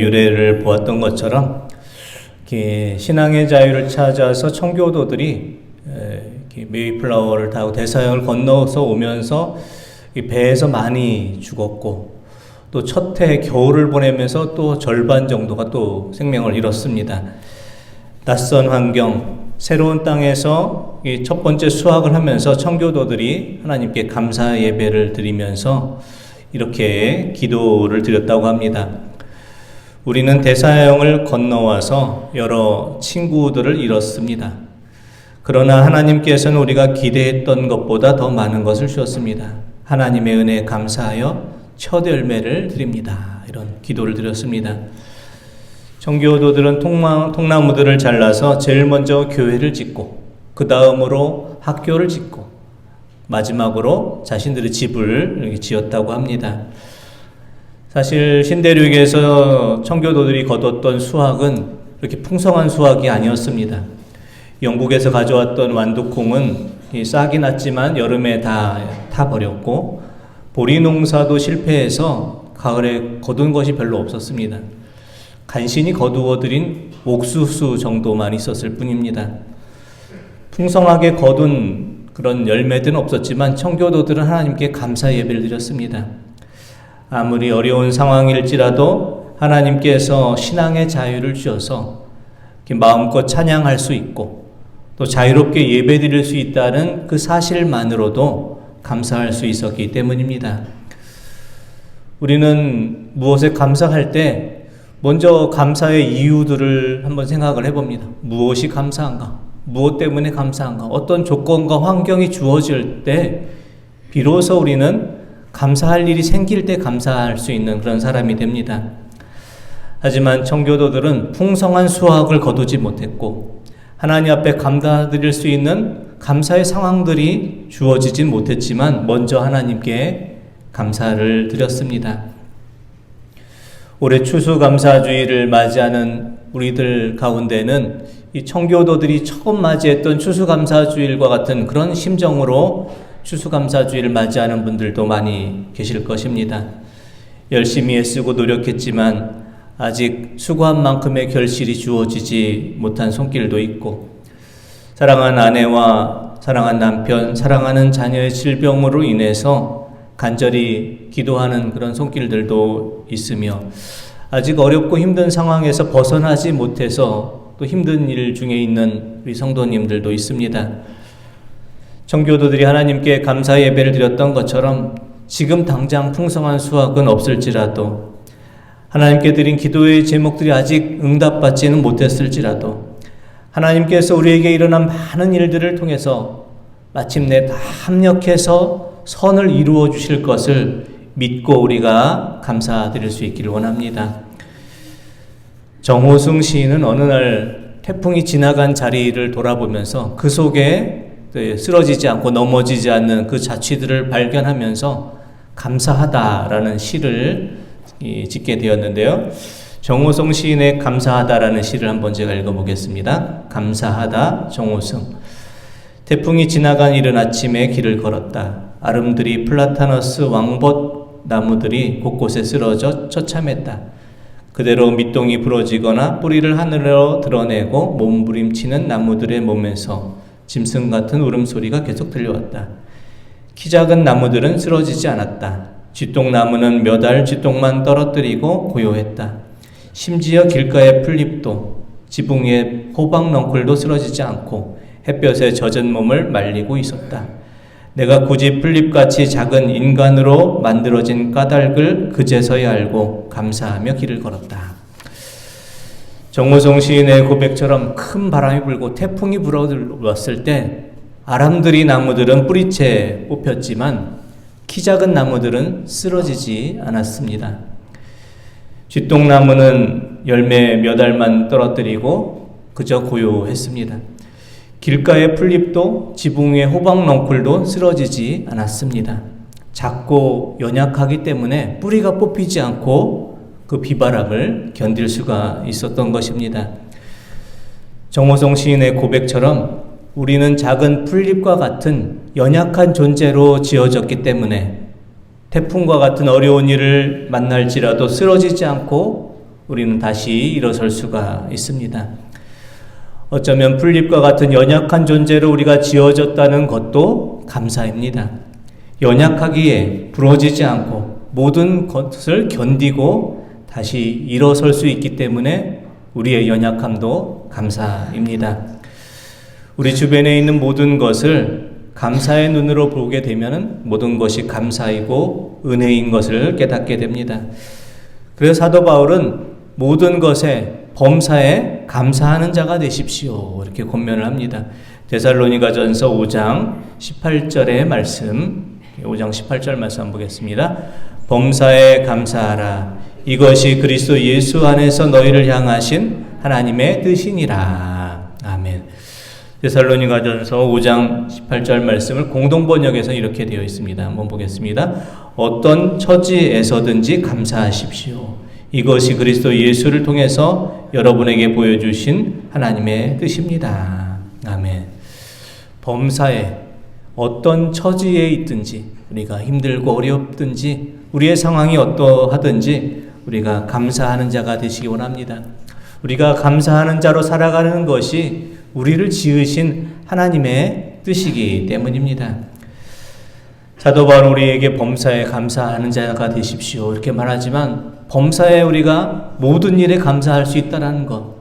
유래를 보았던 것처럼 신앙의 자유를 찾아서 청교도들이 메이플라워를 타고 대서양을 건너서 오면서 배에서 많이 죽었고, 또 첫 해 겨울을 보내면서 또 절반 정도가 또 생명을 잃었습니다. 낯선 환경, 새로운 땅에서 이 첫 번째 수학을 하면서 청교도들이 하나님께 감사 예배를 드리면서 이렇게 기도를 드렸다고 합니다. 우리는 대서양을 건너와서 여러 친구들을 잃었습니다. 그러나 하나님께서는 우리가 기대했던 것보다 더 많은 것을 주셨습니다. 하나님의 은혜에 감사하여 첫 열매를 드립니다. 이런 기도를 드렸습니다. 청교도들은 통나무들을 잘라서 제일 먼저 교회를 짓고, 그 다음으로 학교를 짓고, 마지막으로 자신들의 집을 지었다고 합니다. 사실 신대륙에서 청교도들이 거뒀던 수확은 그렇게 풍성한 수확이 아니었습니다. 영국에서 가져왔던 완두콩은 싹이 났지만 여름에 다 타버렸고, 보리 농사도 실패해서 가을에 거둔 것이 별로 없었습니다. 간신히 거두어들인 옥수수 정도만 있었을 뿐입니다. 풍성하게 거둔 그런 열매들은 없었지만 청교도들은 하나님께 감사 예배를 드렸습니다. 아무리 어려운 상황일지라도 하나님께서 신앙의 자유를 주셔서 마음껏 찬양할 수 있고, 또 자유롭게 예배 드릴 수 있다는 그 사실만으로도 감사할 수 있었기 때문입니다. 우리는 무엇에 감사할 때 먼저 감사의 이유들을 한번 생각을 해봅니다. 무엇이 감사한가? 무엇 때문에 감사한가? 어떤 조건과 환경이 주어질 때 비로소 우리는 감사할 일이 생길 때 감사할 수 있는 그런 사람이 됩니다. 하지만 청교도들은 풍성한 수확을 거두지 못했고, 하나님 앞에 감사드릴 수 있는 감사의 상황들이 주어지지 못했지만 먼저 하나님께 감사를 드렸습니다. 올해 추수감사주의를 맞이하는 우리들 가운데는 이 청교도들이 처음 맞이했던 추수감사주일과 같은 그런 심정으로 추수감사주의를 맞이하는 분들도 많이 계실 것입니다. 열심히 애쓰고 노력했지만 아직 수고한 만큼의 결실이 주어지지 못한 손길도 있고, 사랑한 아내와 사랑한 남편, 사랑하는 자녀의 질병으로 인해서 간절히 기도하는 그런 손길들도 있으며, 아직 어렵고 힘든 상황에서 벗어나지 못해서 또 힘든 일 중에 있는 우리 성도님들도 있습니다. 청교도들이 하나님께 감사 예배를 드렸던 것처럼 지금 당장 풍성한 수확은 없을지라도, 하나님께 드린 기도의 제목들이 아직 응답받지는 못했을지라도, 하나님께서 우리에게 일어난 많은 일들을 통해서 마침내 다 합력해서 선을 이루어 주실 것을 믿고 우리가 감사드릴 수 있기를 원합니다. 정호승 시인은 어느 날 태풍이 지나간 자리를 돌아보면서 그 속에 쓰러지지 않고 넘어지지 않는 그 자취들을 발견하면서 감사하다라는 시를 짓게 되었는데요. 정호승 시인의 감사하다라는 시를 한번 제가 읽어보겠습니다. 감사하다, 정호승. 태풍이 지나간 이른 아침에 길을 걸었다. 아름드리 플라타너스 왕벗 나무들이 곳곳에 쓰러져 처참했다. 그대로 밑동이 부러지거나 뿌리를 하늘로 드러내고 몸부림치는 나무들의 몸에서 짐승 같은 울음소리가 계속 들려왔다. 키 작은 나무들은 쓰러지지 않았다. 쥐똥나무는 몇 알 쥐똥만 떨어뜨리고 고요했다. 심지어 길가의 풀잎도 지붕 위에 호박 넝쿨도 쓰러지지 않고 햇볕에 젖은 몸을 말리고 있었다. 내가 굳이 풀잎같이 작은 인간으로 만들어진 까닭을 그제서야 알고 감사하며 길을 걸었다. 정호성 시인의 고백처럼 큰 바람이 불고 태풍이 불어왔을 때 아람들이 나무들은 뿌리채 뽑혔지만 키 작은 나무들은 쓰러지지 않았습니다. 쥐똥나무는 열매 몇 알만 떨어뜨리고 그저 고요했습니다. 길가의 풀잎도 지붕 위의 호박 넝쿨도 쓰러지지 않았습니다. 작고 연약하기 때문에 뿌리가 뽑히지 않고 그 비바람을 견딜 수가 있었던 것입니다. 정호성 시인의 고백처럼 우리는 작은 풀잎과 같은 연약한 존재로 지어졌기 때문에 태풍과 같은 어려운 일을 만날지라도 쓰러지지 않고 우리는 다시 일어설 수가 있습니다. 어쩌면 풀잎과 같은 연약한 존재로 우리가 지어졌다는 것도 감사입니다. 연약하기에 부러지지 않고 모든 것을 견디고 다시 일어설 수 있기 때문에 우리의 연약함도 감사입니다. 우리 주변에 있는 모든 것을 감사의 눈으로 보게 되면 모든 것이 감사이고 은혜인 것을 깨닫게 됩니다. 그래서 사도 바울은 모든 것에 범사에 감사하는 자가 되십시오. 이렇게 권면을 합니다. 데살로니가전서 5장 18절의 말씀, 5장 18절 말씀 한번 보겠습니다. 범사에 감사하라. 이것이 그리스도 예수 안에서 너희를 향하신 하나님의 뜻이니라. 아멘. 데살로니가전서 5장 18절 말씀을 공동번역에서 이렇게 되어 있습니다. 한번 보겠습니다. 어떤 처지에서든지 감사하십시오. 이것이 그리스도 예수를 통해서 여러분에게 보여주신 하나님의 뜻입니다. 아멘. 범사에 어떤 처지에 있든지 우리가 힘들고 어렵든지 우리의 상황이 어떠하든지 우리가 감사하는 자가 되시기 원합니다. 우리가 감사하는 자로 살아가는 것이 우리를 지으신 하나님의 뜻이기 때문입니다. 사도 바울은 우리에게 범사에 감사하는 자가 되십시오 이렇게 말하지만 범사에 우리가 모든 일에 감사할 수 있다는 것,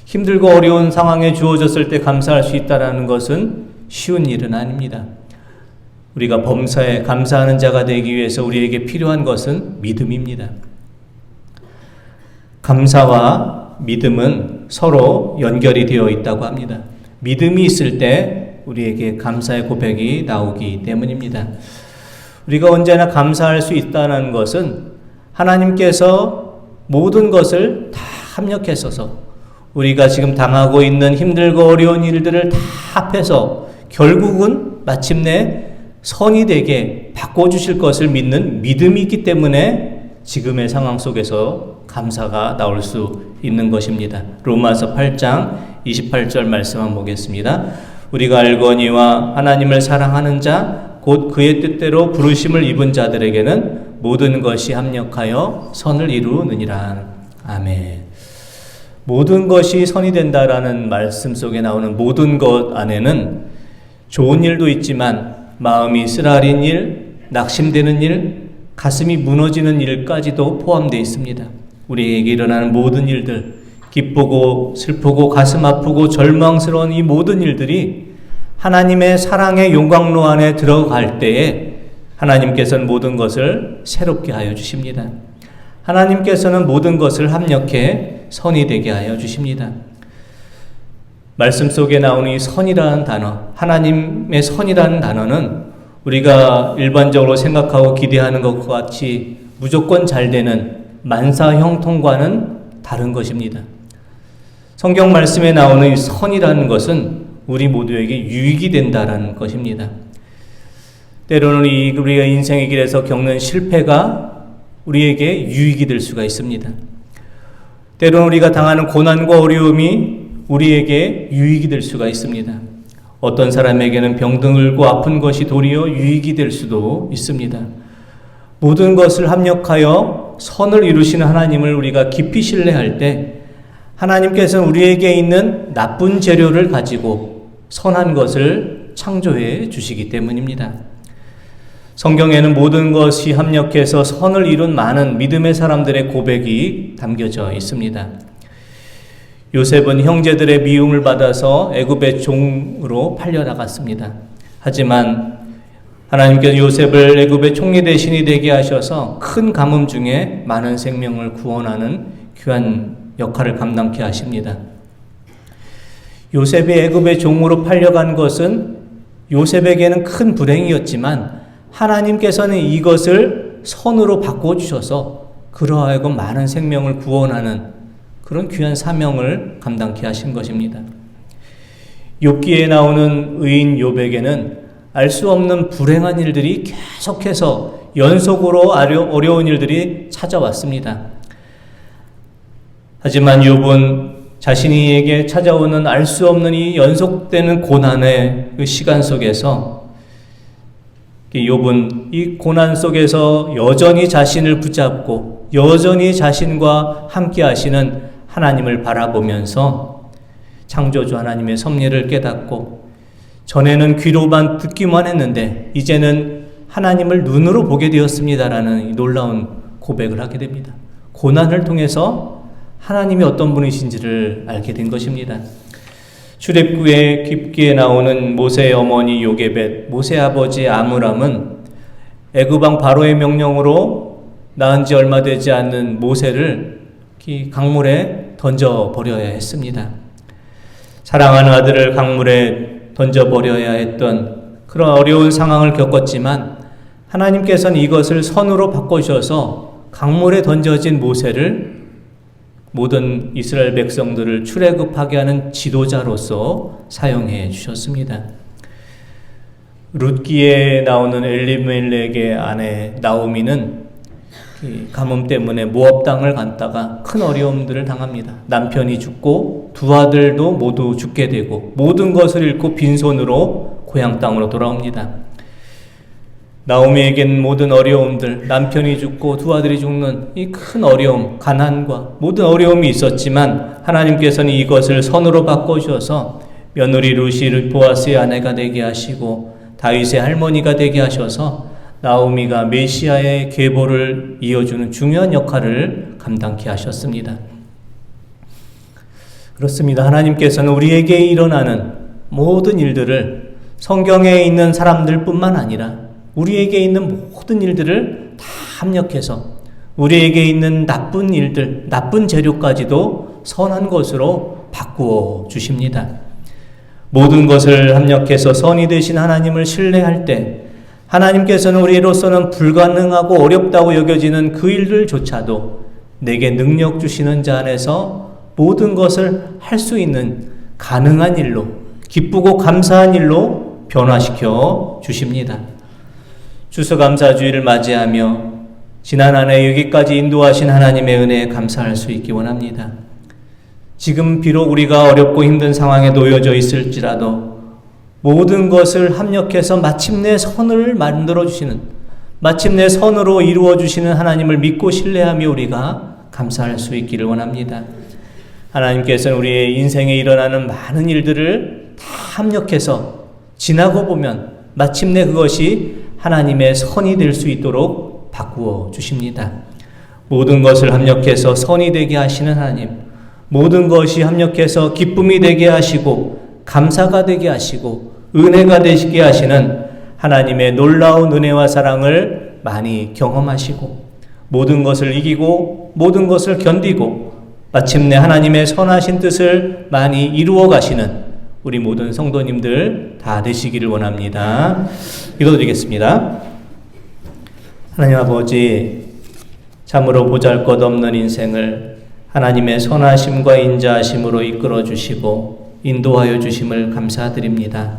힘들고 어려운 상황에 주어졌을 때 감사할 수 있다는 것은 쉬운 일은 아닙니다. 우리가 범사에 감사하는 자가 되기 위해서 우리에게 필요한 것은 믿음입니다. 감사와 믿음은 서로 연결이 되어 있다고 합니다. 믿음이 있을 때 우리에게 감사의 고백이 나오기 때문입니다. 우리가 언제나 감사할 수 있다는 것은 하나님께서 모든 것을 다 합력했어서 우리가 지금 당하고 있는 힘들고 어려운 일들을 다 합해서 결국은 마침내 선이 되게 바꿔주실 것을 믿는 믿음이 있기 때문에 지금의 상황 속에서 감사가 나올 수 있는 것입니다. 로마서 8장 28절 말씀 한번 보겠습니다. 우리가 알거니와 하나님을 사랑하는 자 곧 그의 뜻대로 부르심을 입은 자들에게는 모든 것이 합력하여 선을 이루느니라. 아멘. 모든 것이 선이 된다라는 말씀 속에 나오는 모든 것 안에는 좋은 일도 있지만 마음이 쓰라린 일, 낙심되는 일, 가슴이 무너지는 일까지도 포함되어 있습니다. 우리에게 일어나는 모든 일들, 기쁘고 슬프고 가슴 아프고 절망스러운 이 모든 일들이 하나님의 사랑의 용광로 안에 들어갈 때에 하나님께서는 모든 것을 새롭게 하여 주십니다. 하나님께서는 모든 것을 합력해 선이 되게 하여 주십니다. 말씀 속에 나오는 이 선이라는 단어, 하나님의 선이라는 단어는 우리가 일반적으로 생각하고 기대하는 것과 같이 무조건 잘 되는 만사형통과는 다른 것입니다. 성경 말씀에 나오는 이 선이라는 것은 우리 모두에게 유익이 된다라는 것입니다. 때로는 우리가 인생의 길에서 겪는 실패가 우리에게 유익이 될 수가 있습니다. 때로는 우리가 당하는 고난과 어려움이 우리에게 유익이 될 수가 있습니다. 어떤 사람에게는 병들고 아픈 것이 도리어 유익이 될 수도 있습니다. 모든 것을 합력하여 선을 이루시는 하나님을 우리가 깊이 신뢰할 때 하나님께서는 우리에게 있는 나쁜 재료를 가지고 선한 것을 창조해 주시기 때문입니다. 성경에는 모든 것이 합력해서 선을 이룬 많은 믿음의 사람들의 고백이 담겨져 있습니다. 요셉은 형제들의 미움을 받아서 애굽의 종으로 팔려나갔습니다. 하지만 하나님께서 요셉을 애굽의 총리 대신이 되게 하셔서 큰 가뭄 중에 많은 생명을 구원하는 귀한 역할을 감당케 하십니다. 요셉이 애굽의 종으로 팔려간 것은 요셉에게는 큰 불행이었지만 하나님께서는 이것을 선으로 바꿔주셔서 그러하여금 많은 생명을 구원하는 그런 귀한 사명을 감당케 하신 것입니다. 욥기에 나오는 의인 욥에게는 알 수 없는 불행한 일들이 계속해서 연속으로 어려운 일들이 찾아왔습니다. 하지만 욥은 자신에게 찾아오는 알 수 없는 이 연속되는 고난의 그 시간 속에서 욥은 이 고난 속에서 여전히 자신을 붙잡고 여전히 자신과 함께 하시는 하나님을 바라보면서 창조주 하나님의 섭리를 깨닫고 전에는 귀로만 듣기만 했는데 이제는 하나님을 눈으로 보게 되었습니다라는 놀라운 고백을 하게 됩니다. 고난을 통해서 하나님이 어떤 분이신지를 알게 된 것입니다. 출애굽기에 깊게 나오는 모세의 어머니 요게벳, 모세 아버지 아므람은 애굽 왕 바로의 명령으로 낳은 지 얼마 되지 않는 모세를 강물에 던져버려야 했습니다. 사랑하는 아들을 강물에 던져버려야 했던 그런 어려운 상황을 겪었지만 하나님께서는 이것을 선으로 바꿔주셔서 강물에 던져진 모세를 모든 이스라엘 백성들을 출애굽하게 하는 지도자로서 사용해 주셨습니다. 룻기에 나오는 엘리멜렉의 아내 나오미는 가뭄 때문에 모압 땅을 갔다가 큰 어려움들을 당합니다. 남편이 죽고 두 아들도 모두 죽게 되고 모든 것을 잃고 빈손으로 고향 땅으로 돌아옵니다. 나오미에겐 모든 어려움들, 남편이 죽고 두 아들이 죽는 이 큰 어려움, 가난과 모든 어려움이 있었지만 하나님께서는 이것을 선으로 바꿔주셔서 며느리 루시 보아스의 아내가 되게 하시고 다윗의 할머니가 되게 하셔서 나오미가 메시아의 계보를 이어주는 중요한 역할을 감당케 하셨습니다. 그렇습니다. 하나님께서는 우리에게 일어나는 모든 일들을 성경에 있는 사람들뿐만 아니라 우리에게 있는 모든 일들을 다 합력해서 우리에게 있는 나쁜 일들, 나쁜 재료까지도 선한 것으로 바꾸어 주십니다. 모든 것을 합력해서 선이 되신 하나님을 신뢰할 때 하나님께서는 우리로서는 불가능하고 어렵다고 여겨지는 그 일들조차도 내게 능력 주시는 자 안에서 모든 것을 할 수 있는 가능한 일로, 기쁘고 감사한 일로 변화시켜 주십니다. 추수감사주의를 맞이하며 지난 한 해 여기까지 인도하신 하나님의 은혜에 감사할 수 있기 원합니다. 지금 비록 우리가 어렵고 힘든 상황에 놓여져 있을지라도 모든 것을 합력해서 마침내 선을 만들어주시는, 마침내 선으로 이루어주시는 하나님을 믿고 신뢰하며 우리가 감사할 수 있기를 원합니다. 하나님께서는 우리의 인생에 일어나는 많은 일들을 다 합력해서 지나고 보면 마침내 그것이 하나님의 선이 될 수 있도록 바꾸어 주십니다. 모든 것을 합력해서 선이 되게 하시는 하나님, 모든 것이 합력해서 기쁨이 되게 하시고 감사가 되게 하시고 은혜가 되시게 하시는 하나님의 놀라운 은혜와 사랑을 많이 경험하시고 모든 것을 이기고 모든 것을 견디고 마침내 하나님의 선하신 뜻을 많이 이루어 가시는 우리 모든 성도님들 다 되시기를 원합니다. 기도드리겠습니다. 하나님 아버지, 참으로 보잘것없는 인생을 하나님의 선하심과 인자하심으로 이끌어 주시고 인도하여 주심을 감사드립니다.